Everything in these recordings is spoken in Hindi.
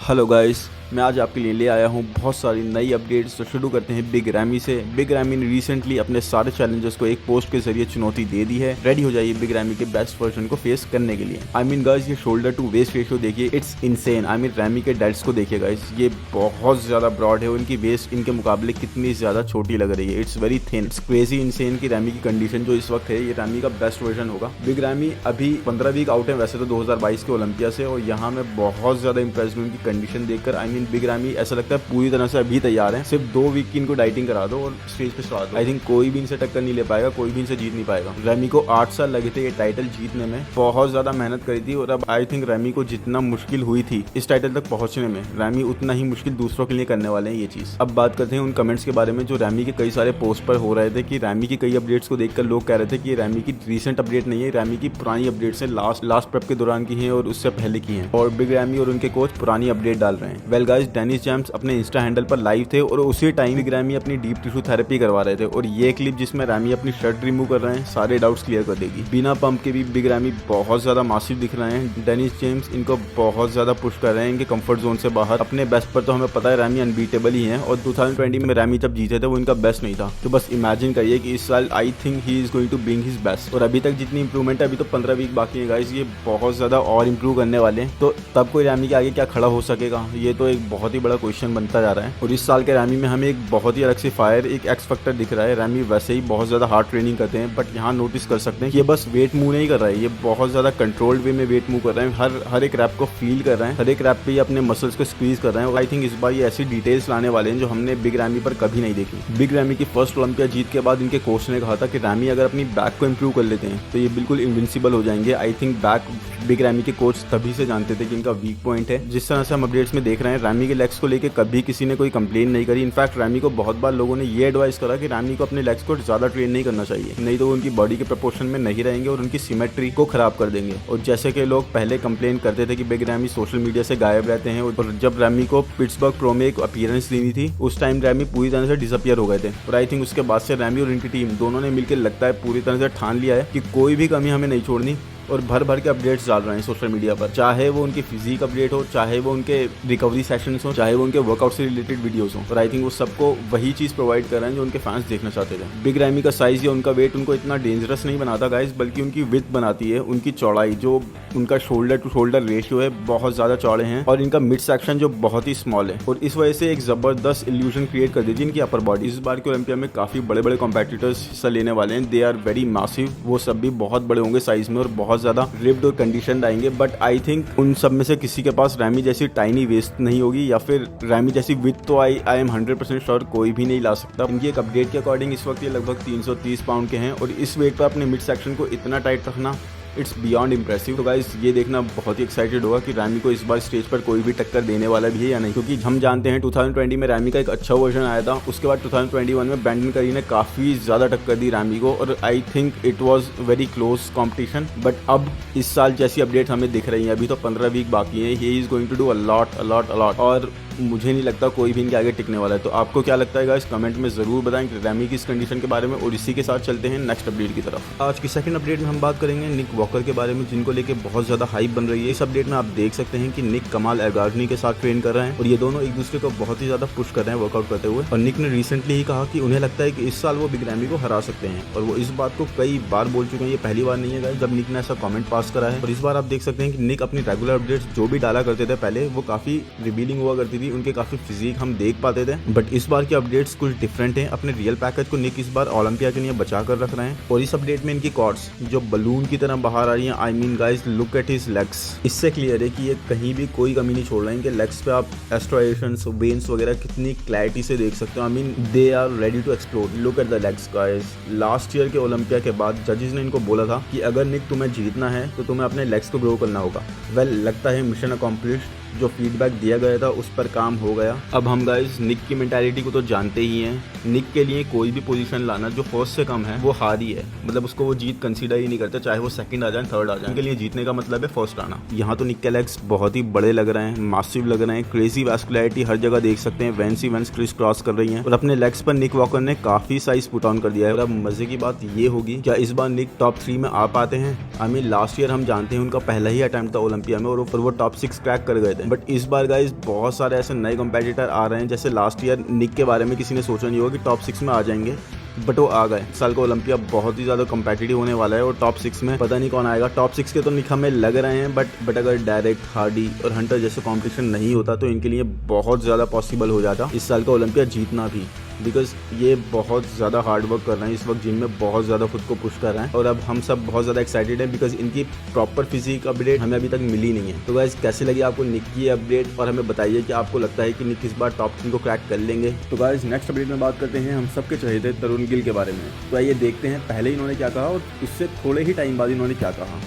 हेलो गाइस, मैं आज आपके लिए ले आया हूँ बहुत सारी नई अपडेट्स। तो शुरू करते हैं बिग रैमी से। बिग रैमी ने रिसेंटली अपने सारे चैलेंजर्स को एक पोस्ट के जरिए चुनौती दे दी है। रेडी हो जाइए बिग रैमी के बेस्ट वर्जन को फेस करने के लिए। आई मीन गाइस, ये शोल्डर टू वेस्ट रेशियो देखिए, it's insane. I mean ramie के डेड्स को देखिए गाइस, ये बहुत ज्यादा ब्रॉड है। उनकी वेस्ट इनके मुकाबले कितनी ज्यादा छोटी लग रही है। It's very thin, it's crazy insane की रैमी की कंडीशन जो इस वक्त है, ये रैमी का बेस्ट वर्जन होगा। बिग रैमी अभी 15 वीक आउट है वैसे तो 2022 के ओलंपिया से, और यहाँ मैं बहुत ज्यादा इंप्रेस्ड हूँ उनकी कंडीशन देखकर। आई मीन बिग रैमी ऐसा लगता है पूरी तरह से अभी तैयार है। सिर्फ 2 वीक की इनको डाइटिंग करा दो और स्टेज पे चढ़ा दो। आई थिंक कोई भी इनसे टक्कर नहीं ले पाएगा, कोई भी इनसे जीत नहीं पाएगा। रैमी को 8 साल लगे थे ये टाइटल जीतने में, बहुत ज्यादा मेहनत करी थी। और अब आई थिंक रैमी को जितना मुश्किल हुई थी इस टाइटल तक पहुंचने में, रैमी उतना ही मुश्किल दूसरों के लिए करने वाले हैं ये चीज। अब बात करते हैं उन कमेंट्स के बारे में जो रैमी के कई सारे पोस्ट पर हो रहे थे कि रैमी की कई अपडेट्स को देखकर लोग कह रहे थे कि ये रैमी की रिसेंट अपडेट नहीं है, रैमी की पुरानी अपडेट्स है, लास्ट प्रेप के दौरान की है और उससे पहले की है। और बिग रैमी और उनके कोच पुरानी अपडेट डाल रहे हैं। वेल गाइस, डेनिस जेम्स अपने इंस्टा हैंडल पर लाइव थे और उसी टाइम बिग रैमी अपनी डीप टिश्यू थेरेपी करवा रहे थे। और ये क्लिप जिसमें रैमी अपनी शर्ट रिमूव कर रहे हैं सारे डाउट्स क्लियर कर देगी। बिना पंप के भी बिग रैमी बहुत ज्यादा मासिव दिख रहे हैं। डेनिस जेम्स इनको बहुत ज्यादा पुश कर रहे हैं इनके कंफर्ट जोन से बाहर। अपने बेस्ट पर तो हमें पता है रैमी अनबीटेबल ही है, और 2020 में रैमी जब जीते थे वो इनका बेस्ट नहीं था। तो बस इमेजिन करिए कि इस साल I think he is going to bring his best. और अभी तक जितनी इंप्रूवमेंट है, अभी तो 15 वीक बाकी है गाइस, ये बहुत ज्यादा और इंप्रूव करने वाले हैं। तो तब कोई रैमी के आगे क्या खड़ा हो सकेगा, ये तो एक बहुत ही बड़ा क्वेश्चन बनता जा रहा है। और इस साल के रैमी में हमें एक बहुत ही अलग से फायर, एक एक्स फैक्टर दिख रहा है। रैमी वैसे ही बहुत ज्यादा हार्ड ट्रेनिंग करते हैं, बट यहाँ नोटिस कर सकते हैं कि ये बस वेट मूव नहीं कर रहा है, ये बहुत ज्यादा कंट्रोल्ड वे में वेट मूव कर रहे हैं। हर एक रैप को फील कर रहे हैं, हर एक रैप पे अपने मसल्स को स्क्वीज कर रहे हैं। और आई थिंक इस बार ये ऐसी डिटेल्स लाने वाले हैं जो हमने बिग रैमी पर कभी नहीं देखी। बिग रैमी की फर्स्ट ओलंपिया जीत के बाद इनके कोच ने कहा था कि रैमी अगर अपनी बैक को इम्प्रूव कर लेते हैं तो ये बिल्कुल इनविंसिबल हो जाएंगे। I think back big ramie के कोच तभी से जानते थे कि इनका वीक पॉइंट है। जिस तरह से हम अपडेट्स में देख रहे हैं, रैमी के लेग्स को लेकर कभी किसी ने कोई कंप्लेन नहीं करी। इनफैक्ट रैमी को बहुत बार लोगों ने ये एडवाइस करा कि रैमी को अपने लेग्स को ज्यादा ट्रेन नहीं करना चाहिए, नहीं तो वो उनकी बॉडी के प्रपोर्शन में नहीं रहेंगे और उनकी सिमेट्री को खराब कर देंगे। और जैसे कि लोग पहले कंप्लेन करते थे कि बिग रैमी सोशल मीडिया से गायब रहते हैं, और जब रैमी को पिट्सबर्ग प्रो में एक अपीयरेंस देनी थी उस टाइम रैमी पूरी तरह से डिसअपियर हो गए थे। और आई थिंक उसके बाद से रैमी और इनकी टीम दोनों ने मिलकर लगता है पूरी तरह से ठान लिया है कि कोई भी कमी हमें नहीं छोड़नी, और भर भर के अपडेट्स डाल रहे हैं सोशल मीडिया पर। चाहे वो उनकी फिजिक अपडेट हो, चाहे वो उनके रिकवरी सेशंस हो, चाहे वो उनके वर्कआउट से रिलेटेड वीडियोस हो। और आई थिंक वो सबको वही चीज प्रोवाइड कर रहे हैं जो उनके फैंस देखना चाहते थे। बिग रैमी का साइज या उनका वेट उनको इतना डेंजरस नहीं बनाता गाइस, बल्कि उनकी विड्थ बनाती है, उनकी चौड़ाई। जो उनका शोल्डर टू शोल्डर रेशियो है बहुत ज्यादा चौड़े हैं, और इनका मिड सेक्शन जो बहुत ही स्मॉल है। और इस वजह से एक जबरदस्त इल्यूजन क्रिएट कर देती है इनकी अपर बॉडी। इस बार के ओलंपिया में काफी बड़े बड़े कॉम्पिटिटर्स हिस्सा लेने वाले हैं। दे आर वेरी मासिव, वो सब भी बहुत बड़े होंगे साइज में और बहुत ज्यादा रिप्ड कंडीशन आएंगे। बट आई थिंक उन सब में से किसी के पास रैमी जैसी टाइनी वेस्ट नहीं होगी, या फिर रैमी जैसी विड्थ तो आई एम 100% श्योर कोई भी नहीं ला सकता। इनकी एक अपडेट के अकॉर्डिंग इस वक्त ये लगभग 330 पाउंड के हैं, और इस वेट पर अपने मिड सेक्शन को इतना टाइट रखना इट्स बियॉन्ड इम्प्रेसिव। तो गाइस, ये देखना बहुत ही एक्साइटेड होगा कि रैमी को इस बार स्टेज पर कोई भी टक्कर देने वाला भी है या नहीं, क्योंकि हम जानते हैं 2020 में रैमी का एक अच्छा वर्जन आया था। उसके बाद 2021 में ब्रैंडन करी ने काफी ज्यादा टक्कर दी रैमी को, और I think it was very close competition. But अब इस साल जैसी अपडेट हमें दिख रही है, अभी तो 15 वीक बाकी है, he is going to do a lot, और मुझे नहीं लगता कोई भी इनके आगे टिकने वाला है। तो आपको क्या लगता है गाइस, कमेंट में जरूर बताएं कि रैमी की इस कंडीशन के बारे में। और इसी के साथ चलते हैं नेक्स्ट अपडेट की तरफ। आज की सेकंड अपडेट में हम बात करेंगे निक वॉकर के बारे में, जिनको लेके बहुत ज्यादा हाइप बन रही है। इस अपडेट में आप देख सकते हैं कि निक कमाल एल्गार्नी के साथ ट्रेन कर रहे हैं, और ये दोनों एक दूसरे को बहुत ही ज्यादा पुश कर रहे हैं वर्कआउट करते हुए। और निक ने रिसेंटली ही कहा कि उन्हें लगता है कि इस साल वो बिग रैमी को हरा सकते हैं, और वो इस बात को कई बार बोल चुके हैं। ये पहली बार नहीं है गाइस जब निक ने ऐसा कमेंट पास करा है। और इस बार आप देख सकते हैं कि निक अपनी रेगुलर अपडेट्स जो भी डाला करते थे पहले, वो काफी रिवीलिंग हुआ करती थी, उनके काफी फिजिक हम देख पाते थे। बट इस बार की अपडेट्स कुछ डिफरेंट हैं। अपने रियल पैकेज को निक इस बार ओलंपिया के लिए बचा कर रख रहे हैं। और इस अपडेट में इनकी कॉर्ड्स जो बलून की तरह बाहर आ रही हैं। I mean guys, look at his legs. इससे क्लियर है कि ये कहीं भी कोई कमी नहीं छोड़ रहे हैं। इनके लेग्स पे आप एस्ट्रोएशंस, वेन्स वगैरह कितनी क्लैरिटी से देख सकते हो। I mean they are ready to explode. Look at the legs guys. Last year के ओलंपिया के बाद जजेस ने इनको बोला था कि अगर निक तुम्हें जीतना है तो तुम्हें अपने लेग्स को ग्रो करना होगा। वेल, लगता है मिशन अकॉम्प्लिश्ड। जो फीडबैक दिया गया था उस पर काम हो गया। अब हम गाइस निक की मेंटालिटी को तो जानते ही हैं। निक के लिए कोई भी पोजीशन लाना जो फर्स्ट से कम है वो हार ही है, मतलब उसको वो जीत कंसीडर ही नहीं करते, चाहे वो सेकंड आ जाए थर्ड आ जाए। उनके लिए जीतने का मतलब है फर्स्ट आना। यहाँ तो निक के लेग्स बहुत ही बड़े लग रहे हैं, मासिव लग रहे हैं, क्रेजी वैस्कुलैरिटी हर जगह देख सकते हैं। वेंस इवेंट्स क्रिस क्रॉस कर रही हैं, और अपने लेग्स पर निक वॉकर ने काफी साइज पुट ऑन कर दिया है। और अब मजे की बात ये होगी, क्या इस बार निक टॉप 3 में आ पाते हैं? आई मीन लास्ट ईयर हम जानते हैं उनका पहला ही अटेम्प्ट था ओलंपिया में, और वो टॉप 6 क्रैक कर गए थे। थे। बट इस बार गाइस बहुत सारे ऐसे नए कंपेटिटर आ रहे हैं, जैसे लास्ट ईयर निक के बारे में किसी ने सोचा नहीं होगा कि टॉप 6 में आ जाएंगे, बट वो आ गए। साल का ओलंपिया बहुत ही ज्यादा कम्पिटिटिव होने वाला है और टॉप 6 में पता नहीं कौन आएगा। टॉप 6 के तो निक हमें लग रहे हैं, बट अगर डायरेक्ट हार्डी और हंटर जैसे कंपटीशन नहीं होता तो इनके लिए बहुत ज्यादा पॉसिबल हो जाता इस साल का ओलंपिया जीतना भी, बिकॉज ये बहुत ज़्यादा हार्ड वर्क कर रहे हैं इस वक्त जिम में, बहुत ज़्यादा खुद को पुश कर रहे हैं और अब हम सब बहुत ज़्यादा एक्साइटेड हैं बिकॉज इनकी प्रॉपर फिजिक अपडेट हमें अभी तक मिली नहीं है। तो गाइस कैसे लगी आपको निक की अपडेट, और हमें बताइए कि आपको लगता है कि निक इस बार टॉप 3 को क्रैक कर लेंगे। तो गाइस नेक्स्ट अपडेट में बात करते हैं हम सबके चहेते तरुण गिल के बारे में। तो आइए देखते हैं पहले इन्होंने क्या कहा और उससे थोड़े ही टाइम बाद इन्होंने क्या कहा।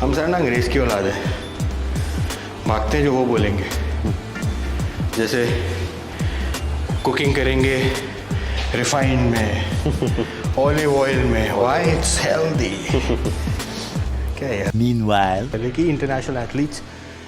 हम सर ना अंग्रेज़ की औलाद है, भागते हैं जो वो बोलेंगे। जैसे कुकिंग करेंगे रिफाइंड में, ऑलिव ऑयल में, व्हाई इट्स हेल्दी। क्या यार, मीनवाइल पहले कि इंटरनेशनल एथलीट्स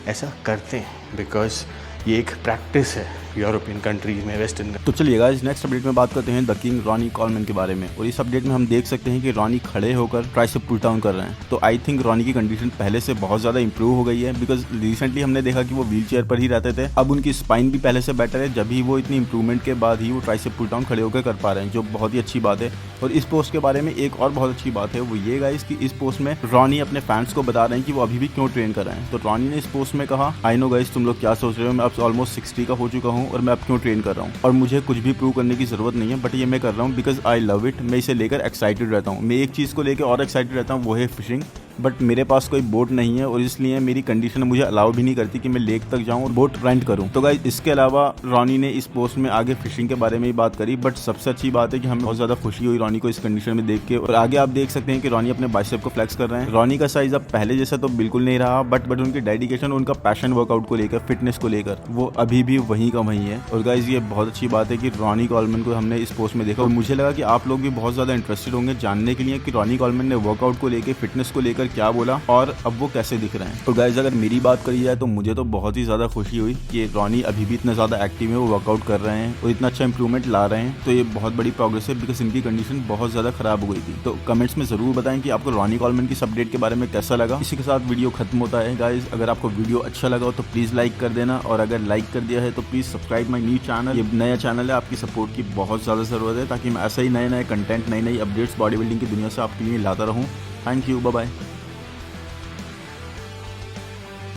ऐसा करते हैं बिकॉज ये एक प्रैक्टिस है यूरोपियन कंट्रीज में, वेस्टर्न। तो चलिए गाइस नेक्स्ट अपडेट में बात करते हैं द किंग रॉनी कॉलमैन के बारे में। और इस अपडेट में हम देख सकते हैं कि रॉनी खड़े होकर ट्राइसेप पुल डाउन कर रहे हैं। तो आई थिंक रॉनी की कंडीशन पहले से बहुत ज़्यादा इंप्रूव हो गई है, बिकॉज रिसेंटली हमने देखा कि वो व्हील चेयर पर ही रहते थे, अब उनकी स्पाइन भी पहले से बेटर है, जब ही वो इतनी इंप्रूवमेंट के बाद ही वो ट्राइसेप पुल डाउन खड़े होकर कर पा रहे हैं, जो बहुत ही अच्छी बात है। और इस पोस्ट के बारे में एक और बहुत अच्छी बात है, वो ये गाइस कि इस पोस्ट में रॉनी अपने फैंस को बता रहे हैं कि वो अभी भी क्यों ट्रेन कर रहे हैं। तो रॉनी ने इस पोस्ट में कहा, आई नो गाइस तुम लोग क्या सोच रहे हो, मैं अब ऑलमोस्ट 60 का हो चुका हूँ और मैं अब क्यों ट्रेन कर रहा हूँ और मुझे कुछ भी प्रूव करने की जरूरत नहीं है, बट ये मैं कर रहा हूँ बिकॉज आई लव इट। मैं इसे लेकर एक्साइटेड रहता हूँ। मैं एक चीज़ को लेकर और एक्साइटेड रहता हूँ, वो है फिशिंग, बट मेरे पास कोई बोट नहीं है और इसलिए मेरी कंडीशन मुझे अलाउ भी नहीं करती कि मैं लेक तक जाऊं और बोट रेंट करूं। तो गाइस इसके अलावा रॉनी ने इस पोस्ट में आगे फिशिंग के बारे में ही बात करी, बट सबसे अच्छी बात है कि हमें बहुत ज्यादा खुशी हुई रॉनी को इस कंडीशन में देख के। और आगे आप देख सकते हैं कि रॉनी अपने बाइसेप को फ्लेक्स कर रहे हैं। रॉनी का साइज अब पहले जैसा तो बिल्कुल नहीं रहा, बट उनकी डेडिकेशन, उनका पैशन वर्कआउट को लेकर, फिटनेस को लेकर वो अभी भी वहीं का वहीं है। और गाइस ये बहुत अच्छी बात है कि रॉनी कॉलमैन को हमने इस पोस्ट में देखा और मुझे लगा कि आप लोग भी बहुत ज्यादा इंटरेस्टेड होंगे जानने के लिए कि रॉनी कॉलमैन ने वर्कआउट को लेकर, फिटनेस को लेकर क्या बोला और अब वो कैसे दिख रहे हैं। तो गाइस अगर मेरी बात करी जाए तो मुझे तो बहुत ही ज़्यादा खुशी हुई कि रॉनी अभी भी इतना ज़्यादा एक्टिव है, वो वर्कआउट कर रहे हैं और इतना अच्छा इंप्रूवमेंट ला रहे हैं। तो ये बहुत बड़ी प्रोग्रेस है बिकॉज इनकी कंडीशन बहुत ज़्यादा खराब हो गई थी। तो कमेंट्स में ज़रूर बताएं कि आपको रॉनी कॉलमैन की इस अपडेट के बारे में कैसा लगा। इसी के साथ वीडियो खत्म होता है गाइस। अगर आपको वीडियो अच्छा लगा हो तो प्लीज़ लाइक कर देना, और अगर लाइक कर दिया है तो please subscribe my new channel. ये नया चैनल है, आपकी सपोर्ट की बहुत ज़्यादा ज़रूरत है ताकि मैं ऐसा ही नए नए कंटेंट, नई नई अपडेट्स बॉडी बिल्डिंग की दुनिया से आपके लिए लाता रहूँ। Thank you, bye bye.